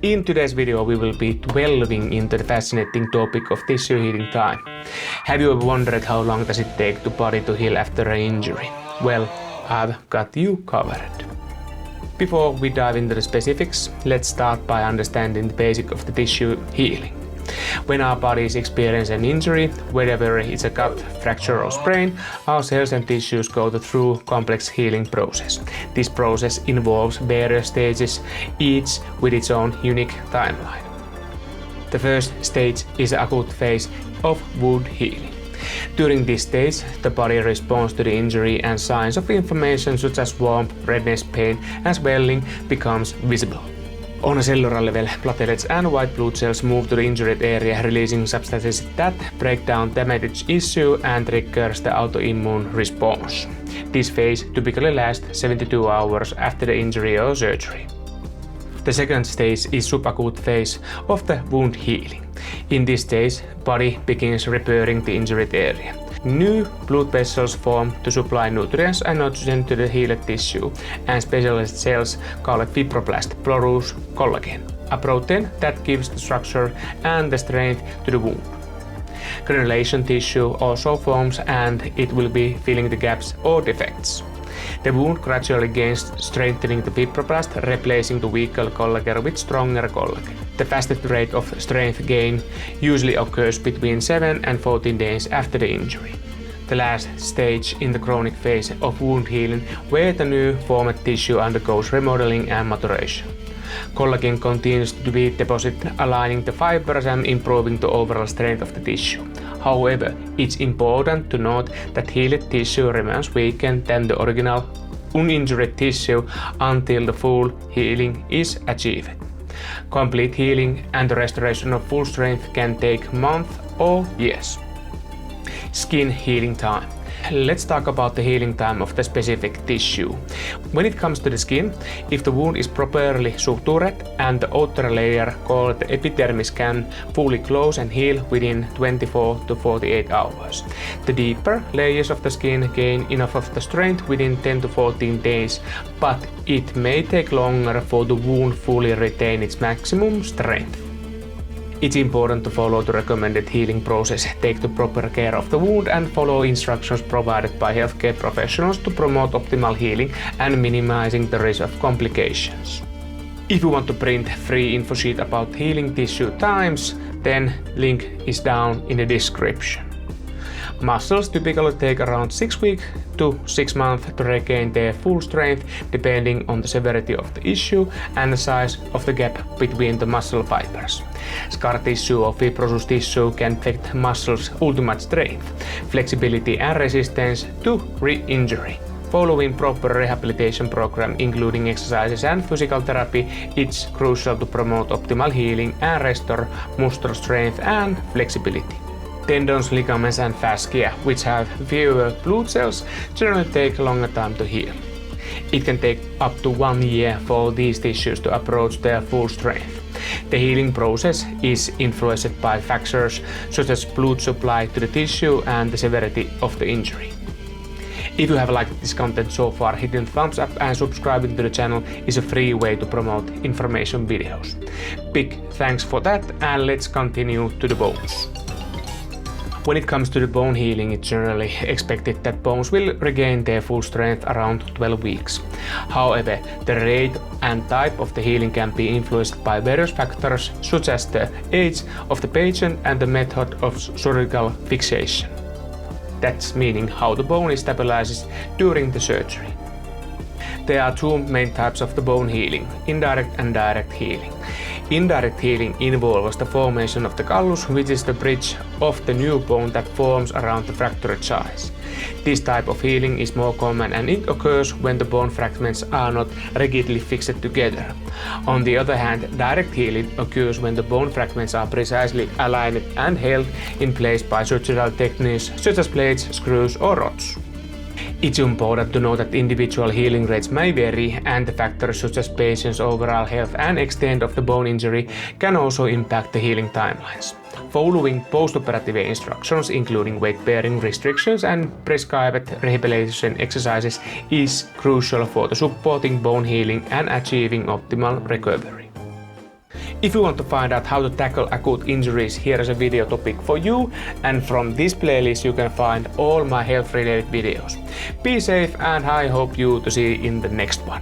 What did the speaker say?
In today's video, we will be delving into the fascinating topic of tissue healing time. Have you ever wondered how long does it take the body to heal after an injury? Well, I've got you covered. Before we dive into the specifics, let's start by understanding the basic of the tissue healing. When our bodies experience an injury, whether it's a cut, fracture or sprain, our cells and tissues go through a complex healing process. This process involves various stages, each with its own unique timeline. The first stage is the acute phase of wound healing. During this stage, the body responds to the injury and signs of inflammation such as warmth, redness, pain and swelling becomes visible. On a cellular level, platelets and white blood cells move to the injured area, releasing substances that break down damaged tissue and triggers the autoimmune response. This phase typically lasts 72 hours after the injury or surgery. The second stage is subacute phase of the wound healing. In this stage, body begins repairing the injured area. New blood vessels form to supply nutrients and oxygen to the healed tissue, and specialized cells called fibroblasts produce collagen, a protein that gives the structure and the strength to the wound. Granulation tissue also forms and it will be filling the gaps or defects. The wound gradually gains, strengthening the fibroblast, replacing the weaker collagen with stronger collagen. The fastest rate of strength gain usually occurs between 7 and 14 days after the injury. The last stage in the chronic phase of wound healing, where the new formed tissue undergoes remodeling and maturation. Collagen continues to be deposited, aligning the fibers and improving the overall strength of the tissue. However, it's important to note that healed tissue remains weaker than the original uninjured tissue until the full healing is achieved. Complete healing and the restoration of full strength can take months or years. Skin healing time. Let's talk about the healing time of the specific tissue. When it comes to the skin, if the wound is properly sutured and the outer layer called the epidermis can fully close and heal within 24 to 48 hours. The deeper layers of the skin gain enough of the strength within 10 to 14 days, but it may take longer for the wound fully retain its maximum strength. It's important to follow the recommended healing process, take the proper care of the wound and follow instructions provided by healthcare professionals to promote optimal healing and minimizing the risk of complications. If you want to print free info sheet about healing tissue times, then link is down in the description. Muscles typically take around 6 weeks to 6 months to regain their full strength depending on the severity of the issue and the size of the gap between the muscle fibers. Scar tissue or fibrous tissue can affect muscles' ultimate strength, flexibility and resistance to re-injury. Following proper rehabilitation program including exercises and physical therapy, it's crucial to promote optimal healing and restore muscle strength and flexibility. Tendons, ligaments and fascia, which have fewer blood cells, generally take a longer time to heal. It can take up to 1 year for these tissues to approach their full strength. The healing process is influenced by factors such as blood supply to the tissue and the severity of the injury. If you have liked this content so far, hitting the thumbs up and subscribing to the channel is a free way to promote information videos. Big thanks for that, and let's continue to the bones. When it comes to the bone healing, it's generally expected that bones will regain their full strength around 12 weeks. However, the rate and type of the healing can be influenced by various factors such as the age of the patient and the method of surgical fixation. That's meaning how the bone is stabilized during the surgery. There are two main types of the bone healing, indirect and direct healing. Indirect healing involves the formation of the callus, which is the bridge of the new bone that forms around the fractured size. This type of healing is more common and it occurs when the bone fragments are not rigidly fixed together. On the other hand, direct healing occurs when the bone fragments are precisely aligned and held in place by surgical techniques such as plates, screws or rods. It's important to know that individual healing rates may vary, and the factors such as patient's overall health and extent of the bone injury can also impact the healing timelines. Following post-operative instructions, including weight-bearing restrictions and prescribed rehabilitation exercises, is crucial for the supporting bone healing and achieving optimal recovery. If you want to find out how to tackle acute injuries, here is a video topic for you, and from this playlist you can find all my health related videos. Be safe, and I hope you to see in the next one.